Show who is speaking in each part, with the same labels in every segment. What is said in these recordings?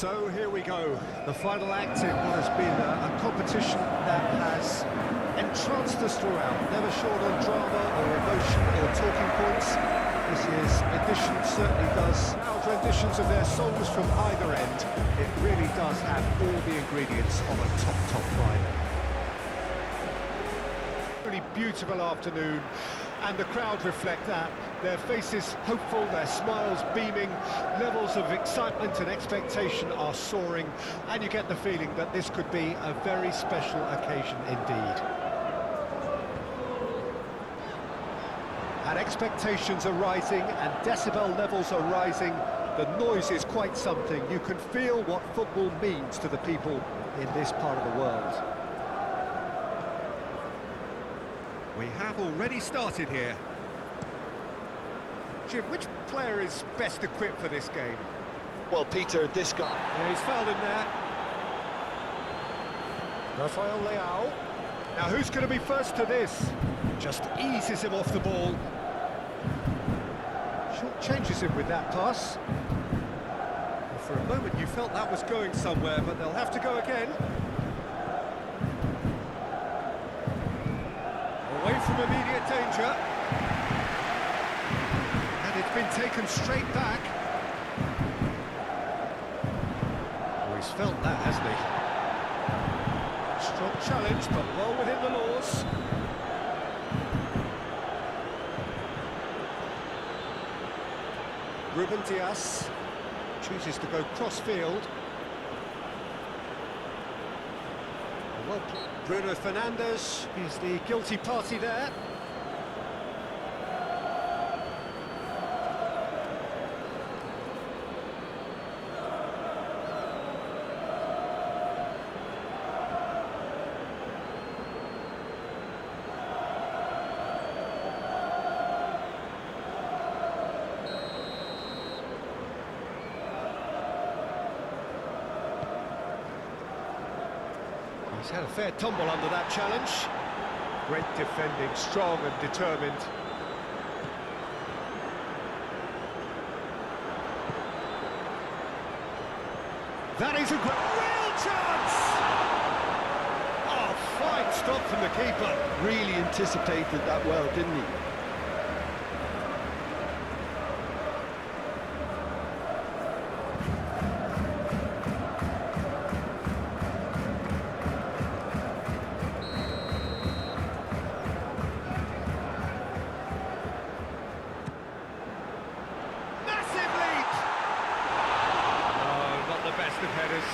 Speaker 1: So here we go, the final act in what has been a competition that has entranced us throughout, never short on drama or emotion or talking points. This year's edition certainly does. Loud renditions of their songs from either end. It really does have all the ingredients of a top final. Really beautiful afternoon, and the crowd reflect that. Their faces hopeful, their smiles beaming, levels of excitement and expectation are soaring, and you get the feeling that this could be a very special occasion indeed. And expectations are rising, and decibel levels are rising. The noise is quite something. You can feel what football means to the people in this part of the world. We have already started here. Jim, which player is best equipped for this game?
Speaker 2: Well, Peter, this guy.
Speaker 1: Yeah, he's fouled in there. Rafael Leao. Now, who's going to be first to this? Just eases him off the ball. Short changes him with that pass. Well, for a moment you felt that was going somewhere, but they'll have to go again. Away from immediate danger. And it's been taken straight back. Oh, he's felt that, hasn't he? Strong challenge, but well within the laws. Ruben Dias chooses to go cross-field. Well, Bruno Fernandes is the guilty party there. He's had a fair tumble under that challenge. Great defending, strong and determined. That is a real chance! Oh, fine stop from the keeper.
Speaker 2: Really anticipated that well, didn't he?
Speaker 1: Of headers.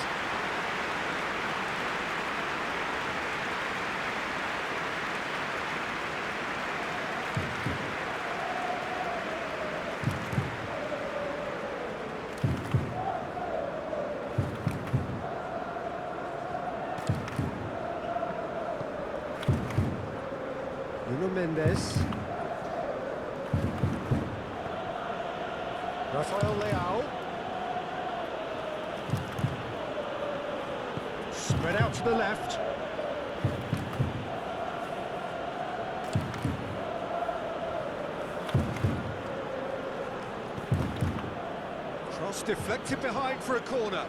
Speaker 1: Nuno Mendes. Rafael Leao. Spread out to the left. Cross deflected behind for a corner.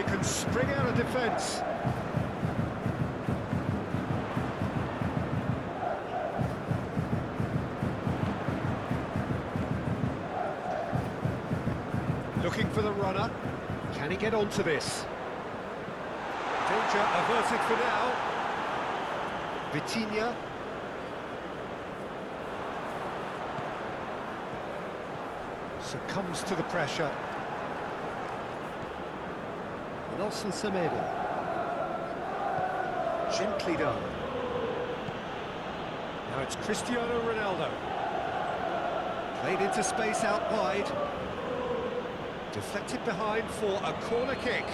Speaker 1: Can spring out of defence. Looking for the runner. Can he get onto this? Danger averted for now. Vitinha. Succumbs to the pressure. Nelson Semedo. Gently done. Now it's Cristiano Ronaldo. Played into space out wide. Deflected behind for a corner kick.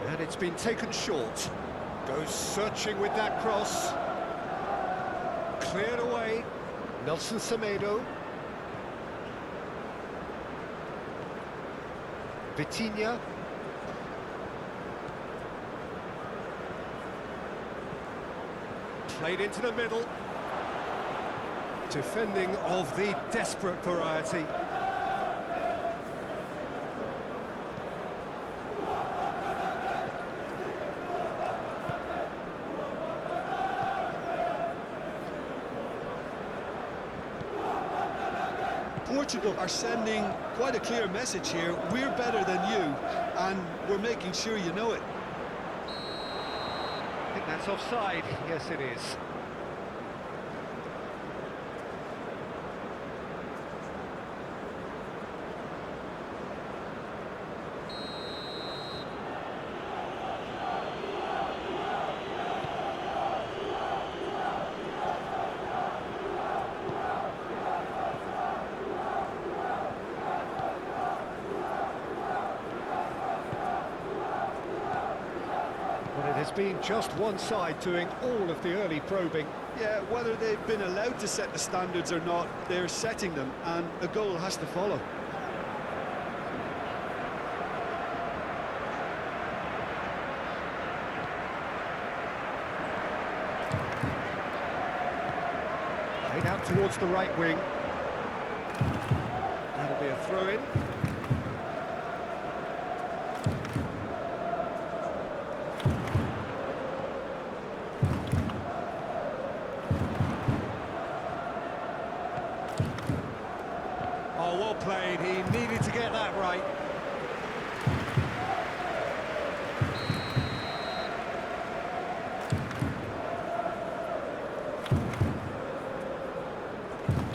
Speaker 1: And it's been taken short. Goes searching with that cross. Cleared away. Nelson Semedo. Vitinha. Played into the middle. Defending of the desperate variety.
Speaker 2: Portugal are sending quite a clear message here. We're better than you, and we're making sure you know it.
Speaker 1: I think that's offside. Yes, it is. It's been just one side doing all of the early probing.
Speaker 2: Yeah, whether they've been allowed to set the standards or not, they're setting them, and a goal has to follow.
Speaker 1: Played out towards the right wing. That'll be a throw-in. Oh, well played. He needed to get that right.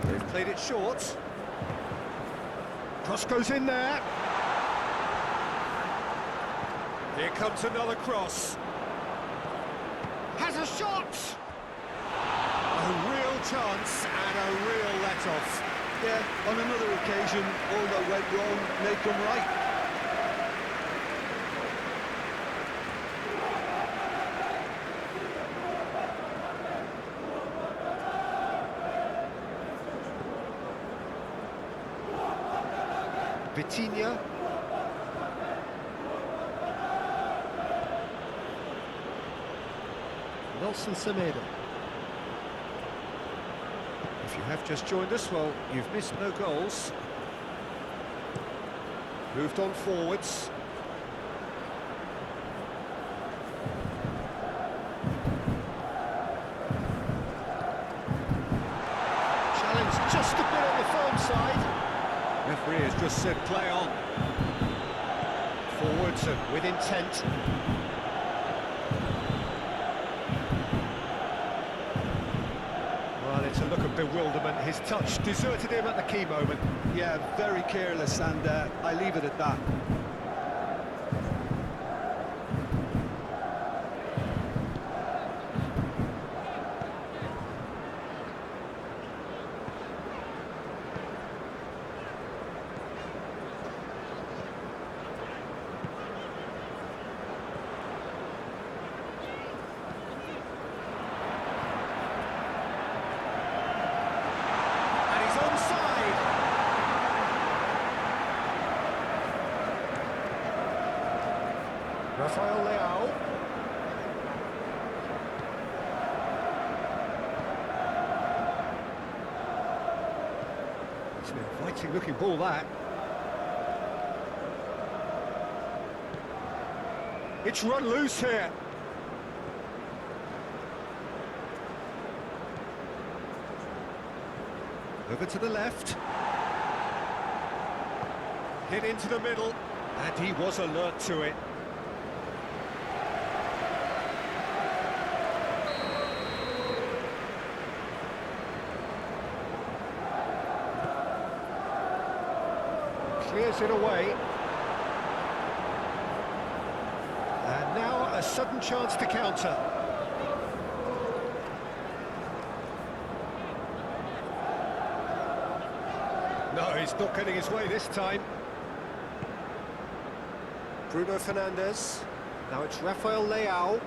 Speaker 1: They've played it short. Cross goes in there. Here comes another cross. Has a shot! A real chance and a real let-off.
Speaker 2: Yeah, on another occasion, all that went wrong may come right.
Speaker 1: Vitinha. Nelson Semedo. If you have just joined us, well, you've missed no goals. Moved on forwards. Challenge just a bit on the firm side. Referee has just said play on. Forwards and with intent. Well, it's a look of bewilderment. His touch deserted him at the key moment.
Speaker 2: Yeah, very careless, and I leave it at that.
Speaker 1: Rafael Leao. It's an inviting looking ball, that. It's run loose here. Over to the left. Hit into the middle. And he was alert to it. Clears it away. And now a sudden chance to counter. No, he's not getting his way this time. Bruno Fernandes. Now it's Rafael Leao.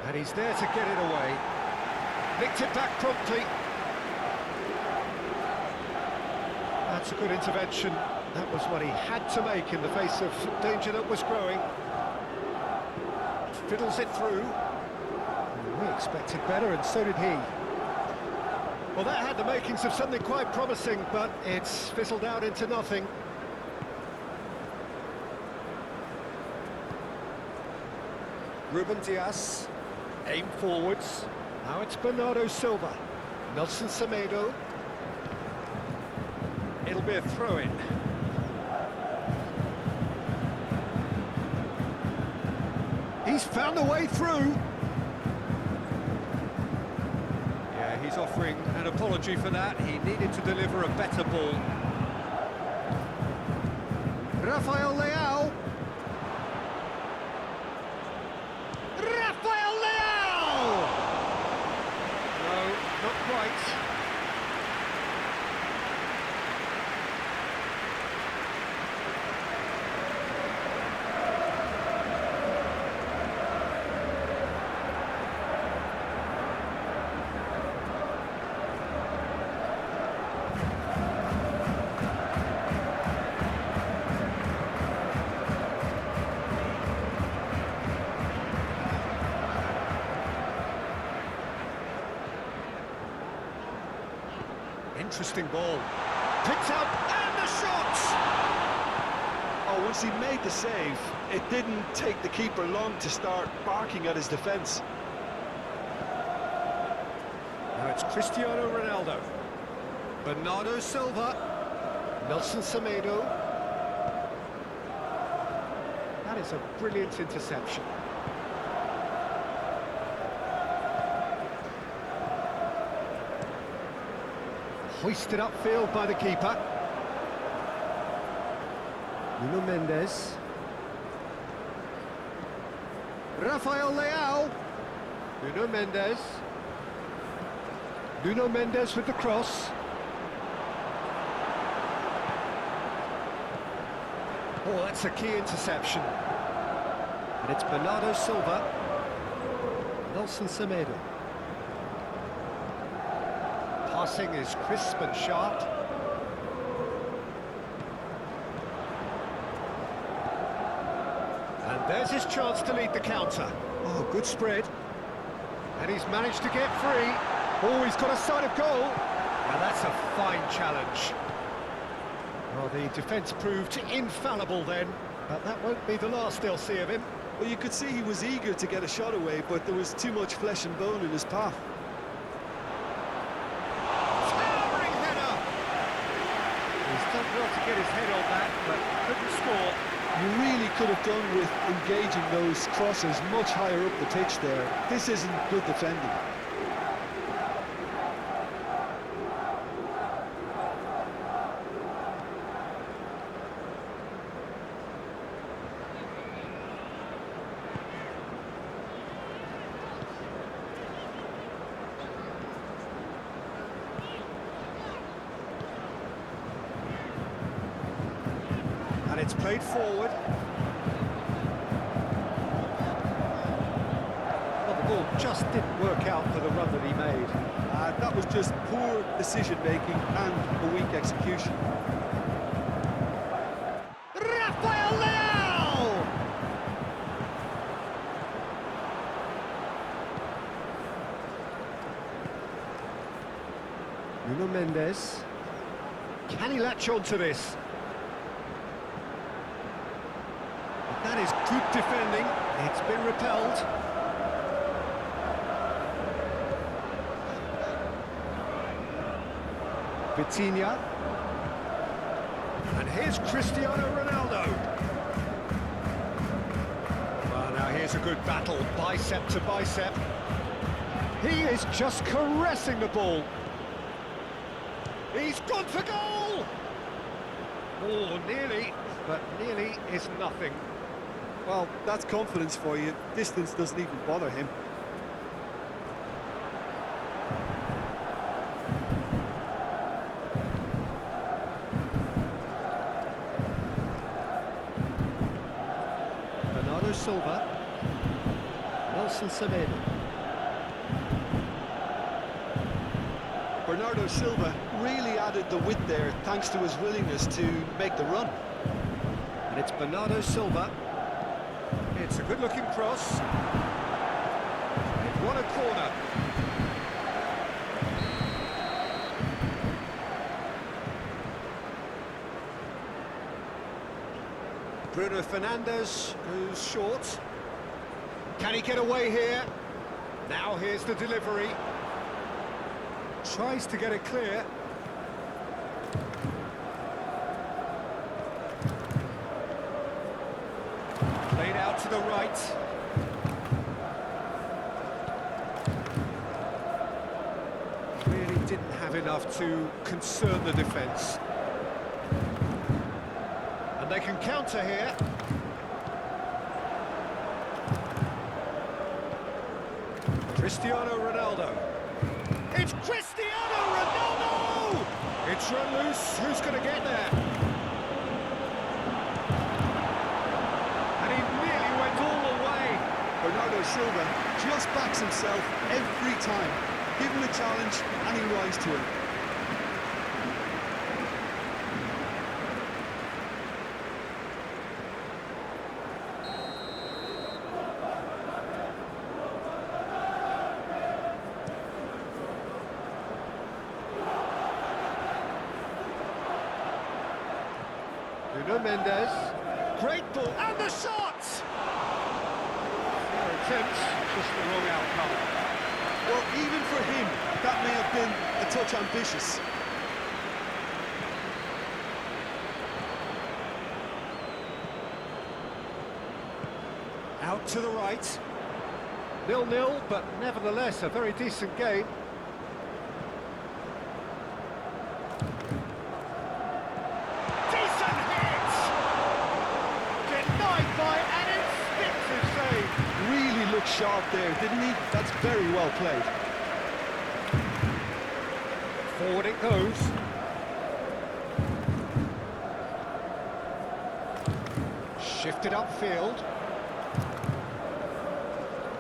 Speaker 1: And he's there to get it away. Nicked it back promptly. That's a good intervention. That was what he had to make in the face of danger that was growing. Fiddles it through. We expected better, and so did he. Well, that had the makings of something quite promising, but it's fizzled out into nothing. Ruben Diaz, aim forwards. Now it's Bernardo Silva. Nelson Semedo. It'll be a throw-in. He's found a way through. Yeah, he's offering an apology for that. He needed to deliver a better ball. Rafael Leao. Rafael Leao! No, not quite. Interesting ball. Picked up, and the shot!
Speaker 2: Oh, once he made the save, it didn't take the keeper long to start barking at his defence.
Speaker 1: Now it's Cristiano Ronaldo. Bernardo Silva. Nelson Semedo. That is a brilliant interception. Hoisted upfield by the keeper. Nuno Mendes. Rafael Leao. Nuno Mendes. Nuno Mendes with the cross. Oh, that's a key interception. And it's Bernardo Silva. Nelson Semedo. Passing is crisp and sharp. And there's his chance to lead the counter. Oh, good spread. And he's managed to get free. Oh, he's got a sight of goal. Now that's a fine challenge. Well, the defence proved infallible then, but that won't be the last they'll see of him.
Speaker 2: Well, you could see he was eager to get a shot away, but there was too much flesh and bone in his path.
Speaker 1: Well to get his head on that, but couldn't score.
Speaker 2: You really could have done with engaging those crosses much higher up the pitch there. This isn't good defending.
Speaker 1: And it's played forward. Well, the ball just didn't work out for the run that he made.
Speaker 2: That was just poor decision-making and a weak execution.
Speaker 1: Rafael Leao! Nuno Mendes. Can he latch on to this? That is good defending. It's been repelled. Vitinha. And here's Cristiano Ronaldo. Well, now here's a good battle, bicep to bicep. He is just caressing the ball. He's gone for goal! Oh, nearly, but nearly is nothing.
Speaker 2: Well, that's confidence for you. Distance doesn't even bother him.
Speaker 1: Bernardo Silva. Nelson Semedo.
Speaker 2: Bernardo Silva really added the width there thanks to his willingness to make the run.
Speaker 1: And it's Bernardo Silva. It's a good-looking cross. It won a corner. Bruno Fernandes goes short. Can he get away here? Now here's the delivery. Tries to get it clear. Played out to the right. Really didn't have enough to concern the defence. And they can counter here. Cristiano Ronaldo. It's Cristiano Ronaldo! It's run loose. Who's going to get there? And he nearly went all the way.
Speaker 2: Bernardo Silva just backs himself every time. Give him a challenge and he rises to it.
Speaker 1: Nuno Mendes, great ball, and the shot! Fair attempt, just the wrong outcome.
Speaker 2: Well, even for him, that may have been a touch ambitious.
Speaker 1: Out to the right. 0-0, but nevertheless a very decent game.
Speaker 2: Sharp there, didn't he? That's very well played.
Speaker 1: Forward it goes. Shifted upfield.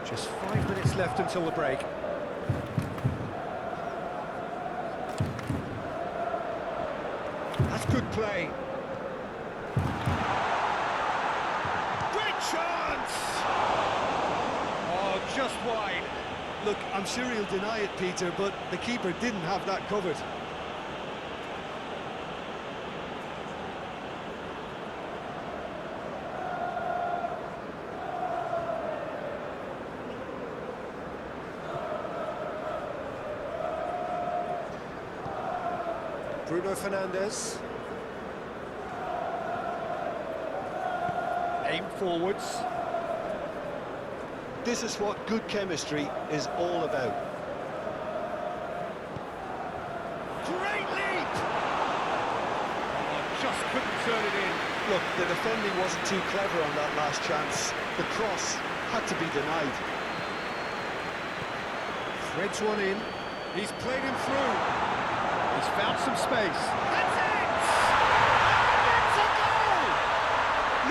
Speaker 1: Just 5 minutes left until the break. That's good play. Just wide.
Speaker 2: Look, I'm sure he'll deny it, Peter, but the keeper didn't have that covered.
Speaker 1: Bruno Fernandes. Aim forwards.
Speaker 2: This is what good chemistry is all about.
Speaker 1: Great leap! Oh, just couldn't turn it in.
Speaker 2: Look, the defending wasn't too clever on that last chance. The cross had to be denied.
Speaker 1: Threads one in. He's played him through. He's found some space. That's it! And it's a goal!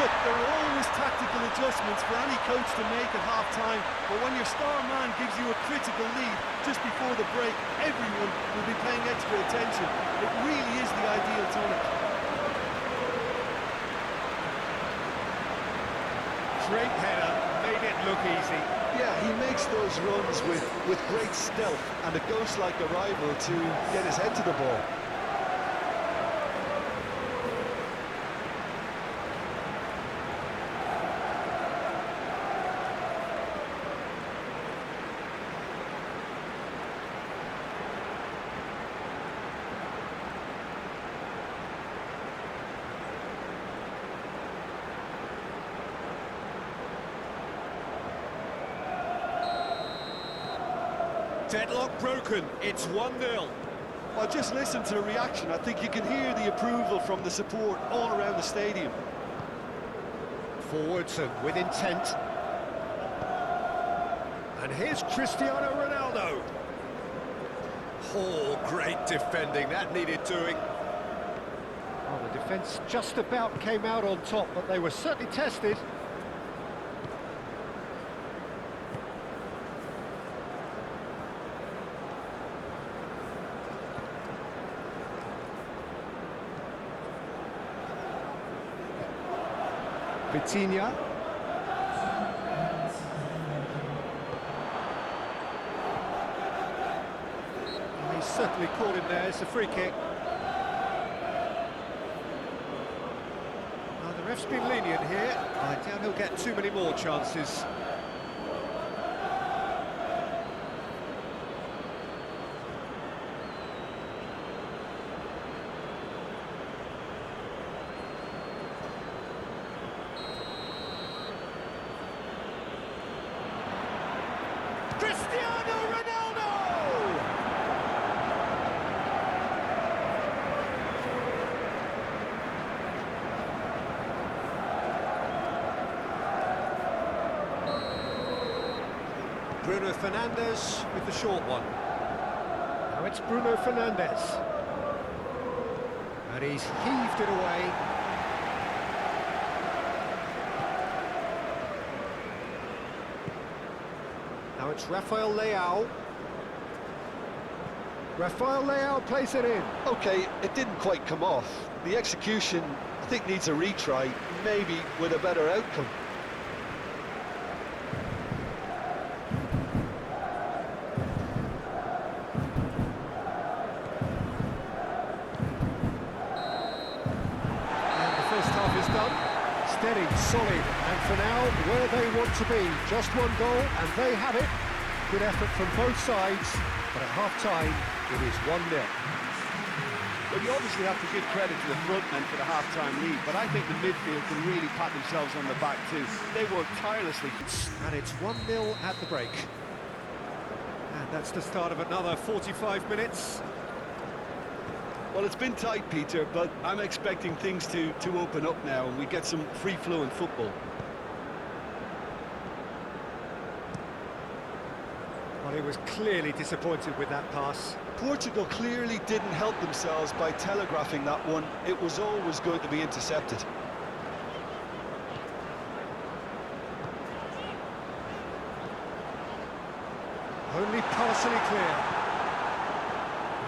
Speaker 2: Look, there are always tactical adjustments for any coach to make at half-time, but when your star man gives you a critical lead just before the break, everyone will be paying extra attention. It really is the ideal tonic.
Speaker 1: Great header, made it look easy.
Speaker 2: Yeah, he makes those runs with great stealth and a ghost-like arrival to get his head to the ball.
Speaker 1: Deadlock broken, it's 1-0.
Speaker 2: Well, just listen to the reaction. I think you can hear the approval from the support all around the stadium.
Speaker 1: Forwards and with intent. And here's Cristiano Ronaldo. Oh, great defending, that needed doing. Well, the defence just about came out on top, but they were certainly tested. Vitinha. He's certainly caught him there. It's a free kick. Now, the ref's been lenient here. I doubt he'll get too many more chances. Cristiano Ronaldo! Bruno Fernandes with the short one. Now it's Bruno Fernandes. And he's heaved it away. Now it's Rafael Leao. Rafael Leao plays it in.
Speaker 2: Okay, it didn't quite come off. The execution, I think, needs a retry, maybe with a better outcome.
Speaker 1: And the first half is done. Steady, solid, and for now, where they want to be. Just one goal, and they have it. Good effort from both sides, but at half-time, it is 1-0.
Speaker 2: Well, you obviously have to give credit to the front men for the half-time lead, but I think the midfield can really pat themselves on the back too. They work tirelessly.
Speaker 1: And it's 1-0 at the break. And that's the start of another 45 minutes.
Speaker 2: Well, it's been tight, Peter, but I'm expecting things to open up now and we get some free-flowing football.
Speaker 1: Well, he was clearly disappointed with that pass.
Speaker 2: Portugal clearly didn't help themselves by telegraphing that one. It was always going to be intercepted.
Speaker 1: Only partially clear.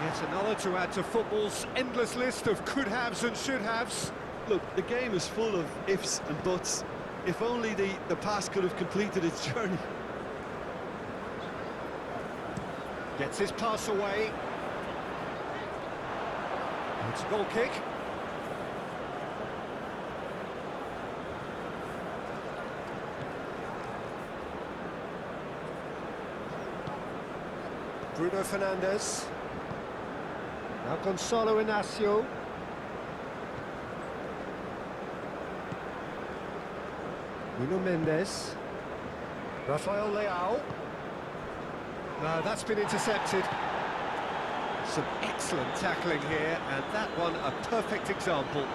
Speaker 1: Yet another to add to football's endless list of could-haves and should-haves.
Speaker 2: Look, the game is full of ifs and buts. If only the pass could have completed its journey.
Speaker 1: Gets his pass away. It's a goal kick. Bruno Fernandes. Now Gonzalo Inacio. Nuno Mendes. Rafael Leao. No, that's been intercepted. Some excellent tackling here, and that one a perfect example.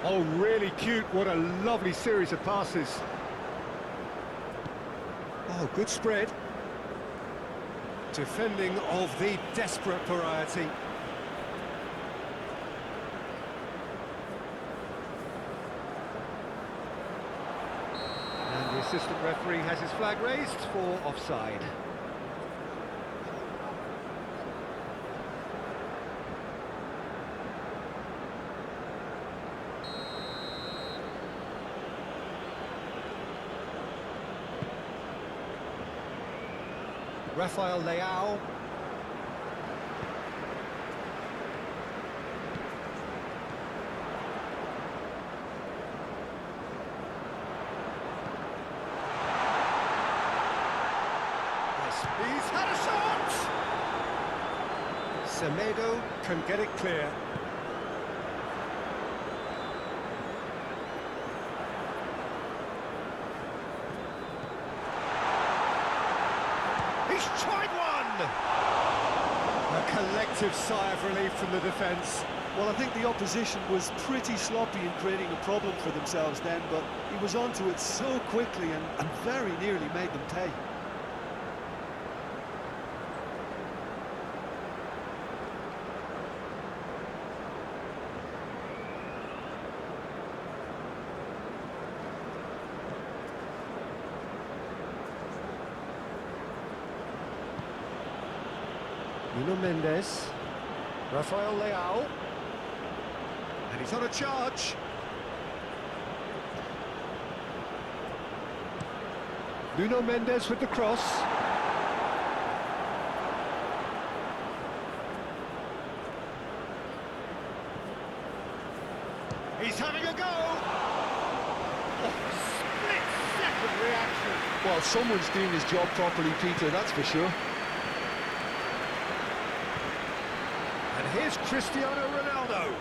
Speaker 1: Oh, really cute. What a lovely series of passes. Oh, good spread. Defending of the desperate variety. And the assistant referee has his flag raised for offside. Rafael Leao. Yes, he's had a shot! Semedo can get it clear. He's tried one! A collective sigh of relief from the defence.
Speaker 2: Well, I think the opposition was pretty sloppy in creating a problem for themselves then, but he was onto it so quickly and very nearly made them pay.
Speaker 1: Nuno Mendes. Rafael Leao. He's on a charge. Nuno Mendes with the cross. He's having a go! Oh, split-second reaction.
Speaker 2: Well, someone's doing his job properly, Peter, that's for sure.
Speaker 1: And here's Cristiano Ronaldo.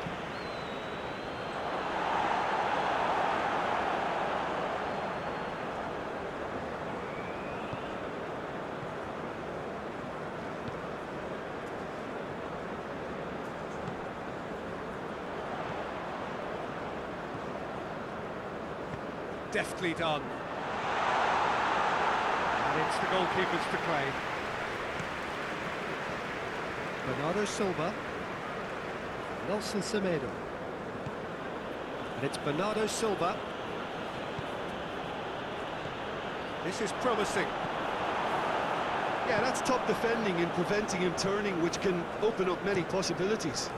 Speaker 1: Deftly done. And it's the goalkeepers to claim. Bernardo Silva. Nelson Semedo. And it's Bernardo Silva. This is promising.
Speaker 2: Yeah, that's top defending and preventing him turning, which can open up many possibilities.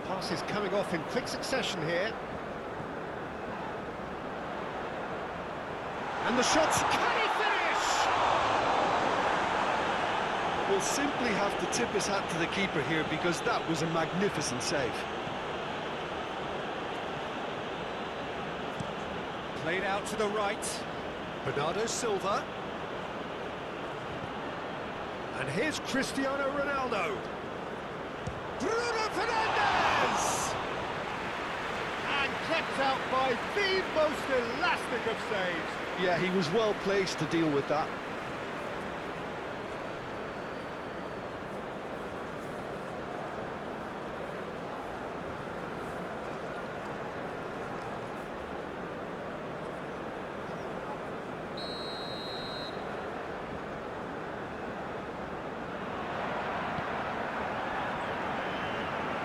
Speaker 1: Pass is coming off in quick succession here. And the shots, can he finish?
Speaker 2: We'll simply have to tip his hat to the keeper here because that was a magnificent save.
Speaker 1: Played out to the right. Bernardo Silva. And here's Cristiano Ronaldo. Bruno Fernandes! And kept out by the most elastic of saves.
Speaker 2: Yeah, he was well placed to deal with that.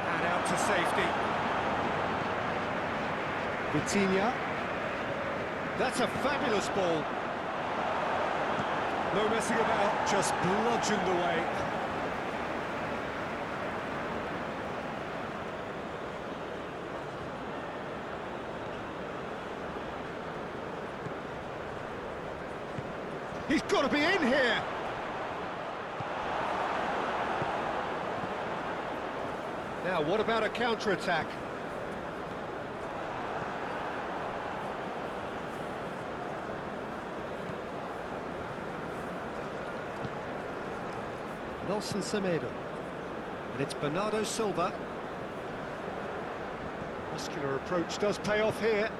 Speaker 1: And out to safety. Vitinha. That's a fabulous ball. No messing about, just bludgeoned away. He's got to be in here. Now, what about a counter-attack? Nelson Semedo. And it's Bernardo Silva. Muscular approach does pay off here.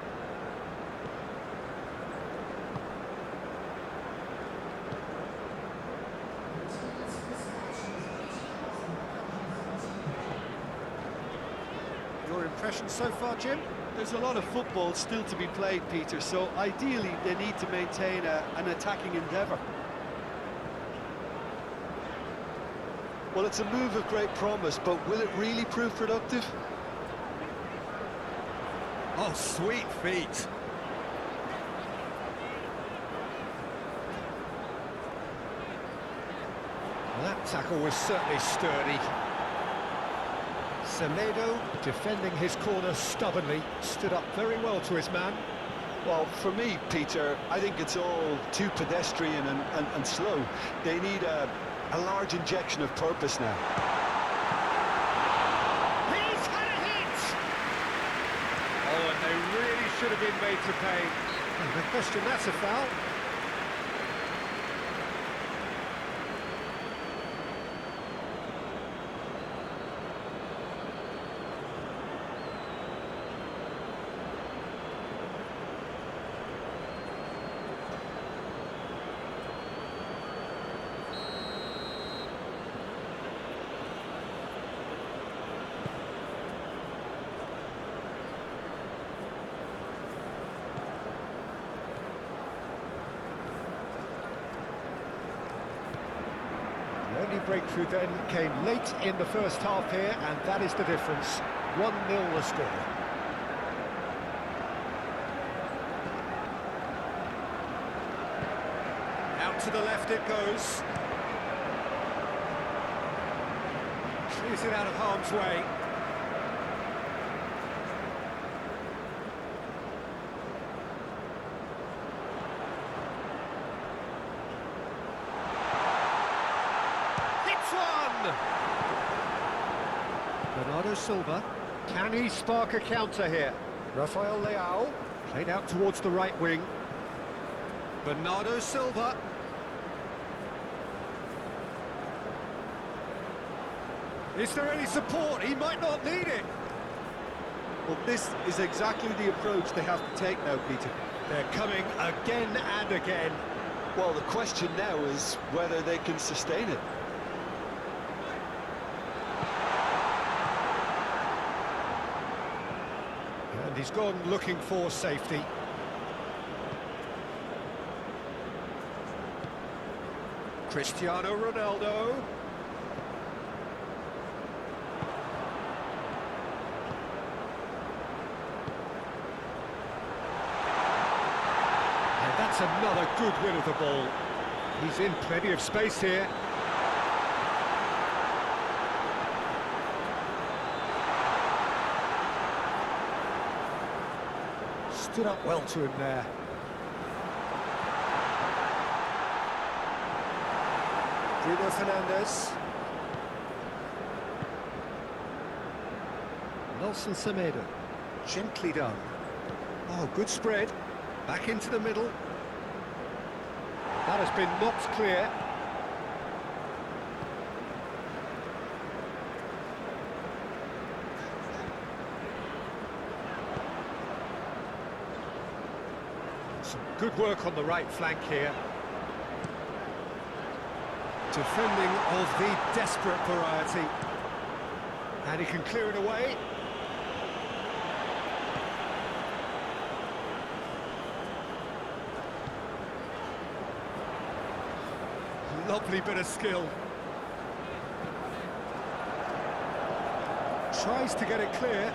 Speaker 1: Your impression so far, Jim?
Speaker 2: There's a lot of football still to be played, Peter, so ideally they need to maintain an attacking endeavour. Well, it's a move of great promise, but will it really prove productive?
Speaker 1: Oh, sweet feet. Well, that tackle was certainly sturdy. Semedo, defending his corner stubbornly, stood up very well to his man.
Speaker 2: Well, for me, Peter, I think it's all too pedestrian and slow. They need a large injection of purpose now.
Speaker 1: He's had a hit! Oh, and they really should have been made to pay. No question, that's a foul. The only breakthrough then came late in the first half here, and that is the difference. 1-0 the score. Out to the left it goes. Clears it out of harm's way. Hits one! Bernardo Silva. Can he spark a counter here? Rafael Leao. Played out towards the right wing. Bernardo Silva. Is there any support? He might not need it.
Speaker 2: Well, this is exactly the approach they have to take now, Peter.
Speaker 1: They're coming again and again.
Speaker 2: Well, the question now is whether they can sustain it.
Speaker 1: And he's gone looking for safety. Cristiano Ronaldo. And that's another good win of the ball. He's in plenty of space here. Stood up well to him there. Bruno Fernandes. Nelson Semedo. Gently done. Oh, good spread. Back into the middle. That has been knocked clear. Some good work on the right flank here. Defending of the desperate variety. And he can clear it away. Lovely bit of skill. Tries to get it clear.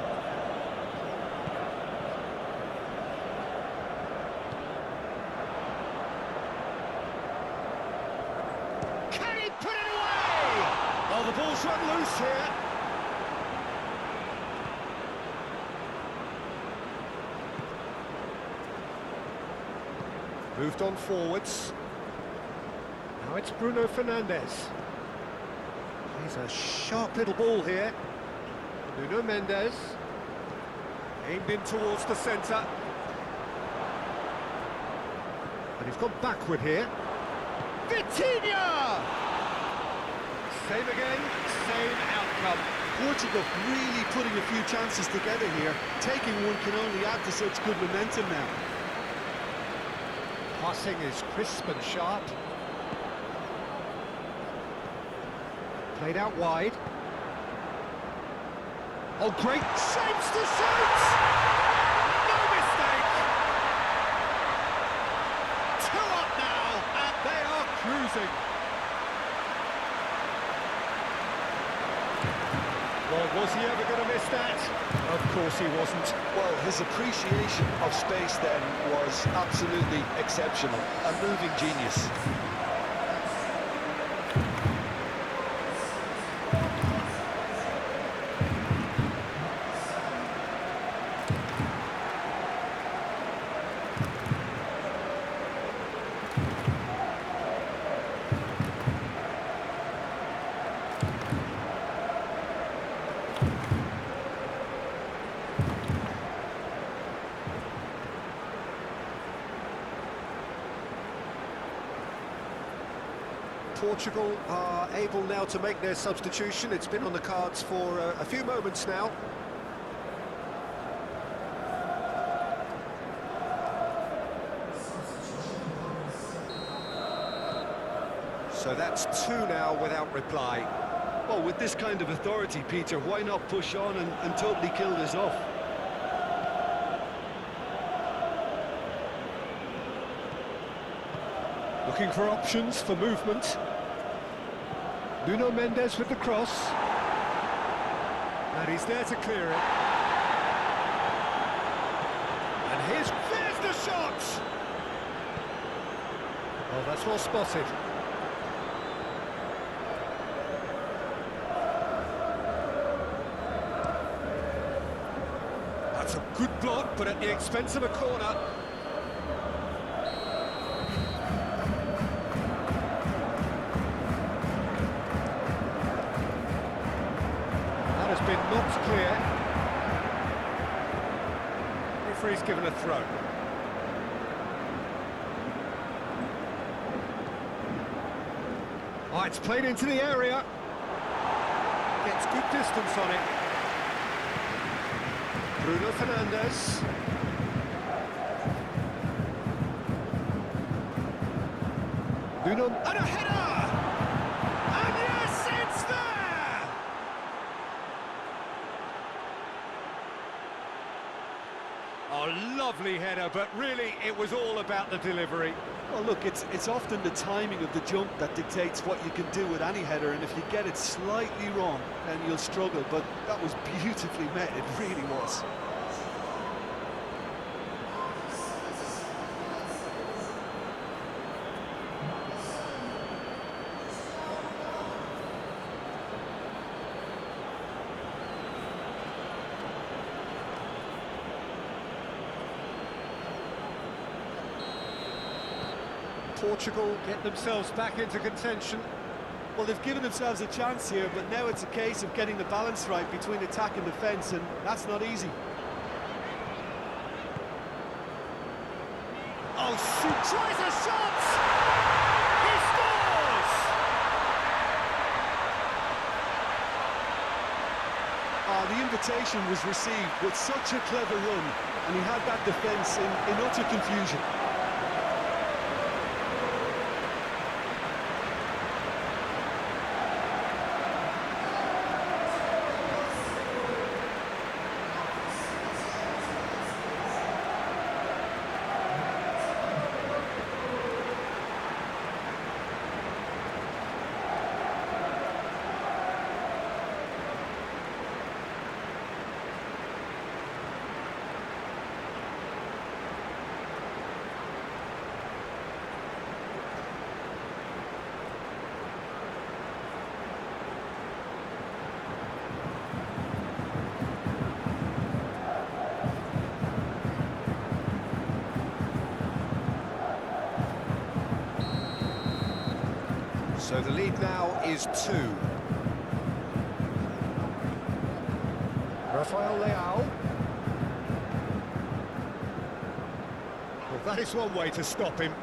Speaker 1: Can he put it away? Oh, the ball's run loose here. Moved on forwards. Now it's Bruno Fernandes. He's a sharp little ball here. Nuno Mendes. Aimed in towards the centre. And he's gone backward here. Vitinha! Same again, same outcome.
Speaker 2: Portugal really putting a few chances together here. Taking one can only add to such good momentum now.
Speaker 1: Passing is crisp and sharp. Played out wide. Oh, great shapes to shoot! No mistake! 2 up now, and they are cruising. Well, was he ever going to miss that? Of course he wasn't.
Speaker 2: Well, his appreciation of space then was absolutely exceptional. A moving genius.
Speaker 1: Portugal are able now to make their substitution. It's been on the cards for a few moments now. So that's 2 now without reply.
Speaker 2: Well, with this kind of authority, Peter, why not push on and totally kill this off?
Speaker 1: Looking for options for movement. Nuno Mendes with the cross. And he's there to clear it. And there's the shot! Oh, that's well spotted. That's a good block, but at the expense of a corner. That has been knocked clear. Referee's given a throw. Oh, it's played into the area. Gets good distance on it. Bruno Fernandes. Bruno, and a header! And yes, it's there! Oh, lovely header, but really it was all about the delivery.
Speaker 2: Well, look, it's often the timing of the jump that dictates what you can do with any header, and if you get it slightly wrong, then you'll struggle, but that was beautifully met, it really was.
Speaker 1: Portugal get themselves back into contention.
Speaker 2: Well, they've given themselves a chance here, but now it's a case of getting the balance right between attack and defence, and that's not easy.
Speaker 1: Oh, she tries a shot! He scores!
Speaker 2: Oh, the invitation was received with such a clever run, and he had that defence in utter confusion.
Speaker 1: So the lead now is 2. Rafael Leao. Well, that is one way to stop him.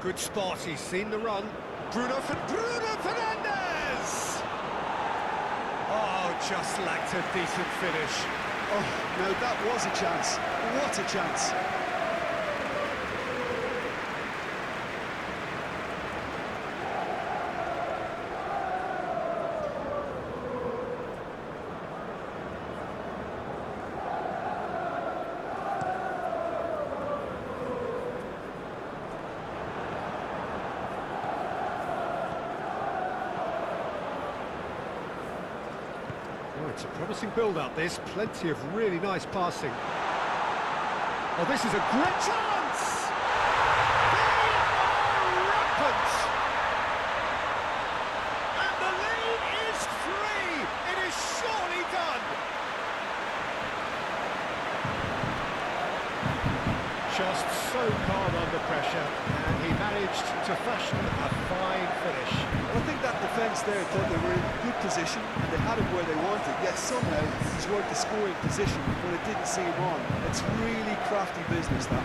Speaker 1: Good spot, he's seen the run. Bruno Fernandes! Oh, just lacked a decent finish.
Speaker 2: Oh, no, that was a chance. What a chance.
Speaker 1: Oh, it's a promising build-up, this. Plenty of really nice passing. Oh, this is a great chance! They are rampant! And the lead is 3! It is surely done! Just so calm under pressure, and he managed to fashion a fine finish.
Speaker 2: I think that defence there thought they were in good position and they had him where they wanted, yet somehow he's worked the scoring position when it didn't seem on. It's really crafty business, that.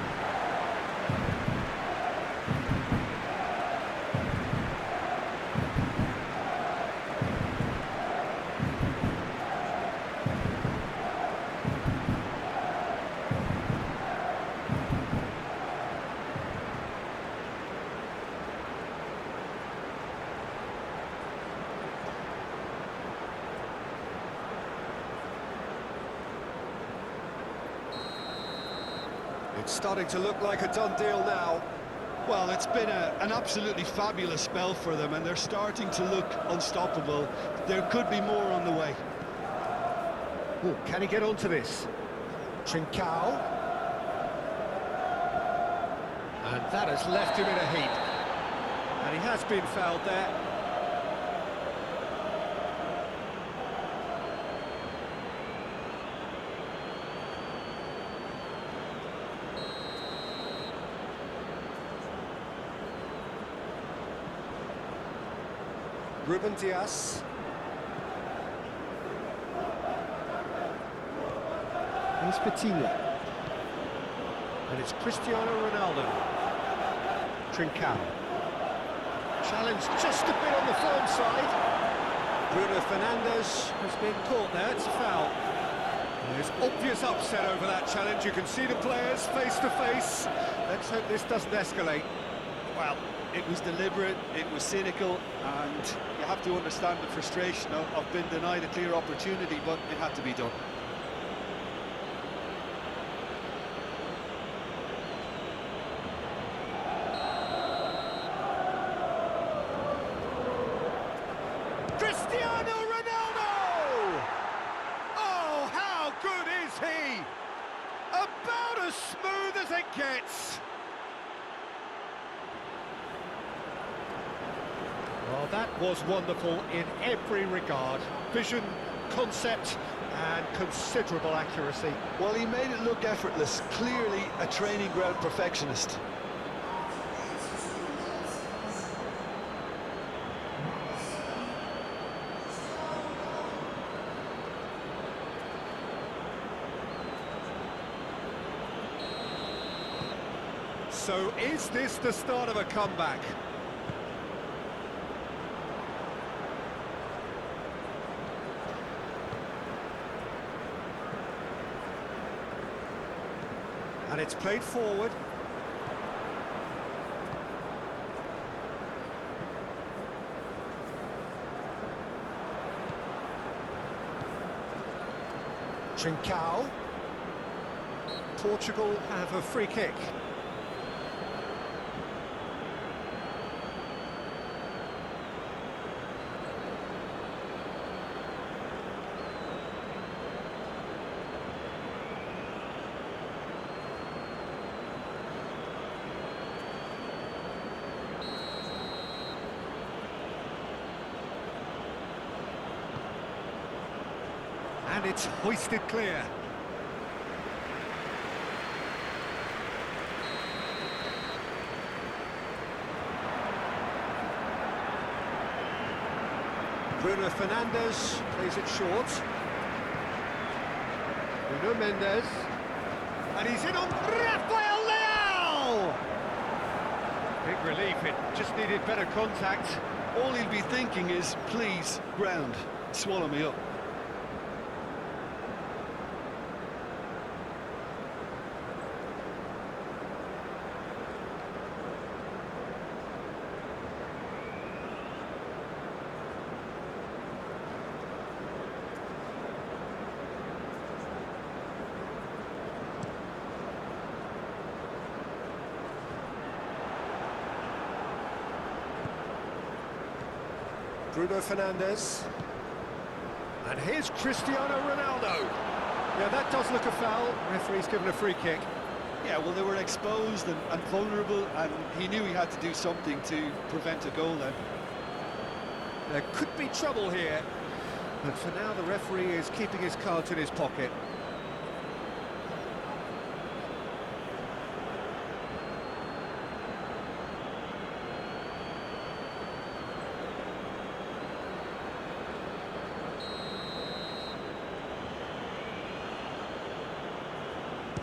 Speaker 1: It's starting to look like a done deal now.
Speaker 2: Well, it's been an absolutely fabulous spell for them, and they're starting to look unstoppable. There could be more on the way.
Speaker 1: Ooh, can he get onto this? Trincao. And that has left him in a heap. And he has been fouled there. Ruben Dias. Here's Coutinho. And it's Cristiano Ronaldo. Trincao. Challenge just a bit on the firm side. Bruno Fernandes has been caught there, it's a foul. There's obvious upset over that challenge, you can see the players face to face. Let's hope this doesn't escalate.
Speaker 2: Well, it was deliberate, it was cynical, and you have to understand the frustration of being denied a clear opportunity, but it had to be done.
Speaker 1: Cristiano Ronaldo! Oh, how good is he? About as smooth as it gets. Well, that was wonderful in every regard. Vision, concept, and considerable accuracy.
Speaker 2: Well, he made it look effortless, clearly a training ground perfectionist.
Speaker 1: So is this the start of a comeback? And it's played forward. Trincao. Portugal have a free kick. And it's hoisted clear. Bruno Fernandes plays it short. Bruno Mendes. And he's in on Rafael Leao! Big relief, it just needed better contact.
Speaker 2: All he'll be thinking is, please, ground, swallow me up.
Speaker 1: Bruno Fernandes. And here's Cristiano Ronaldo. Yeah, that does look a foul. Referee's given a free kick.
Speaker 2: Yeah, well, they were exposed and vulnerable, and he knew he had to do something to prevent a goal then.
Speaker 1: There could be trouble here. But for now, the referee is keeping his cards in his pocket.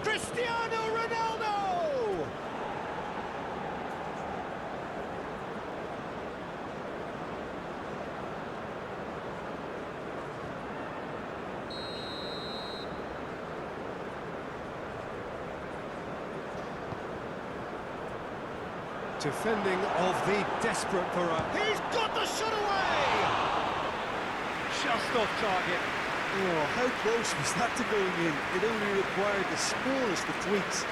Speaker 1: Cristiano Ronaldo! Defending of the desperate variety. He's got the shot away! Just off target.
Speaker 2: Oh, how close was that to going in? It only required the smallest of tweaks.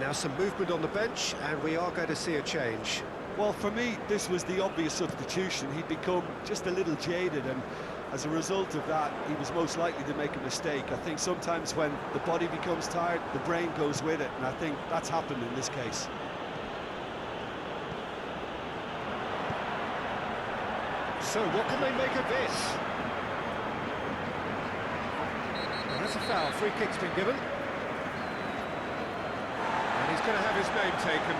Speaker 1: Now some movement on the bench, and we are going to see a change.
Speaker 2: Well, for me, this was the obvious substitution. He'd become just a little jaded, and as a result of that, he was most likely to make a mistake. I think sometimes when the body becomes tired, the brain goes with it, and I think that's happened in this case.
Speaker 1: So what can they make of this? Well, that's a foul. Free kick's been given. And he's going to have his name taken.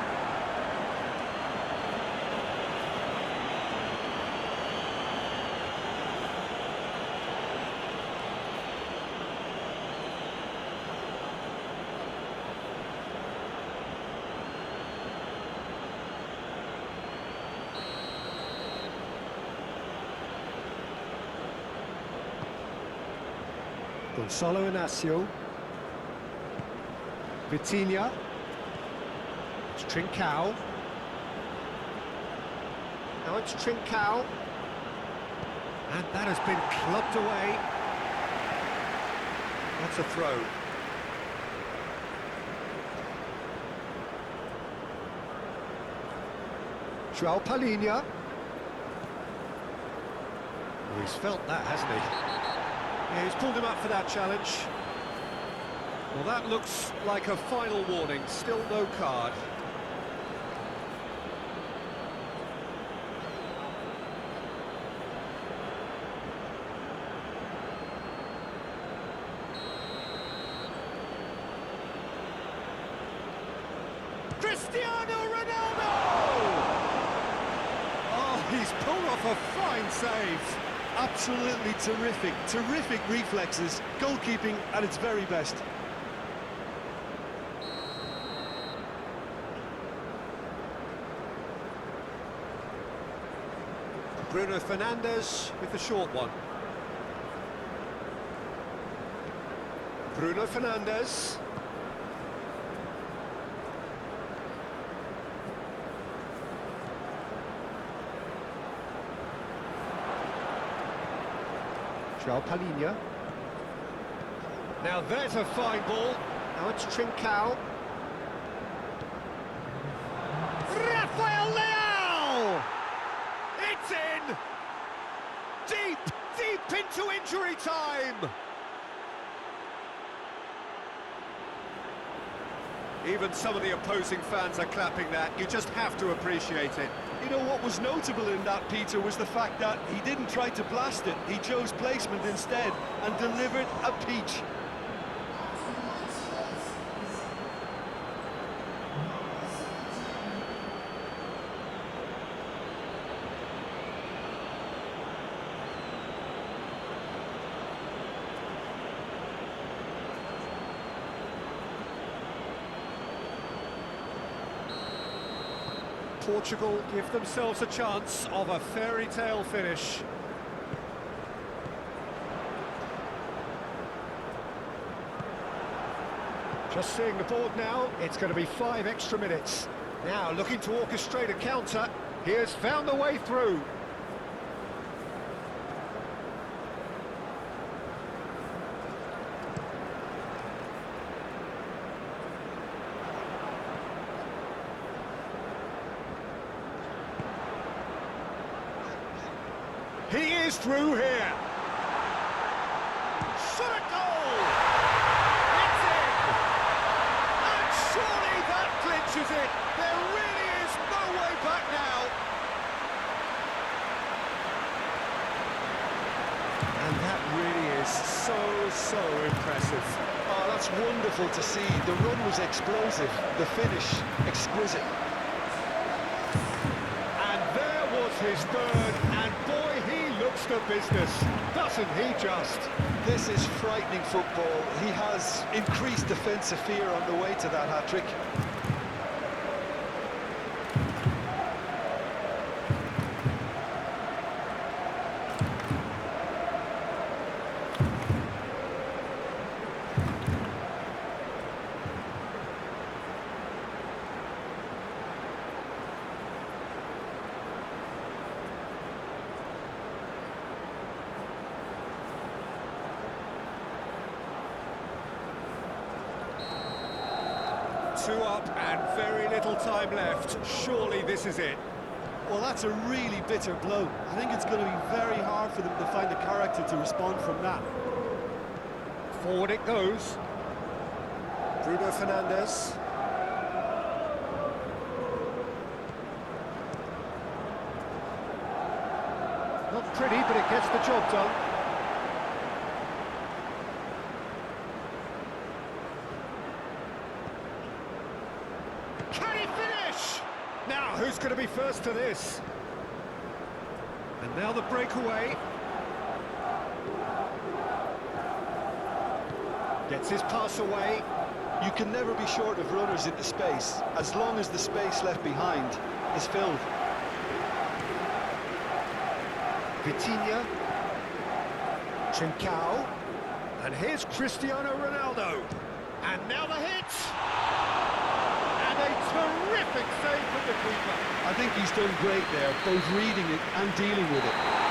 Speaker 1: Gonzalo Inacio. Vitinha. It's Trincao. Now it's Trincao. And that has been clubbed away. That's a throw. João Palhinha. Well, he's felt that, hasn't he? Yeah, he's pulled him up for that challenge. Well, that looks like a final warning. Still no card. Cristiano Ronaldo! Oh, he's pulled off a fine save.
Speaker 2: Absolutely terrific, terrific reflexes, goalkeeping at its very best.
Speaker 1: Bruno Fernandes with the short one. Bruno Fernandes. João Palhinha. Now there's a fine ball. Now it's Trincao. Rafael Leao! It's in! Deep, deep into injury time! Even some of the opposing fans are clapping that. You just have to appreciate it.
Speaker 2: You know, what was notable in that, Peter, was the fact that he didn't try to blast it. He chose placement instead and delivered a peach.
Speaker 1: Portugal give themselves a chance of a fairy tale finish. Just seeing the board now, it's going to be 5 extra minutes. Now looking to orchestrate a counter, he has found the way through. He is through here. Shot a goal! It's in! And surely that clinches it. There really is no way back now. And that really is so impressive.
Speaker 2: Oh, that's wonderful to see. The run was explosive, the finish exquisite.
Speaker 1: And there was his third, and boy, he looks the business, doesn't he just?
Speaker 2: This is frightening football. He has increased defensive fear on the way to that hat-trick.
Speaker 1: Two up and very little time left. Surely this is it.
Speaker 2: Well, that's a really bitter blow. I think it's going to be very hard for them to find the character to respond from that.
Speaker 1: Forward it goes. Bruno Fernandes. Not pretty, but it gets the job done. Can he finish? Now, who's going to be first to this? And now the breakaway. Gets his pass away.
Speaker 2: You can never be short of runners into space, as long as the space left behind is filled.
Speaker 1: Vitinha. Trincao. And here's Cristiano Ronaldo. And now the hit. And a terrific save from the keeper.
Speaker 2: I think he's done great there, both reading it and dealing with it.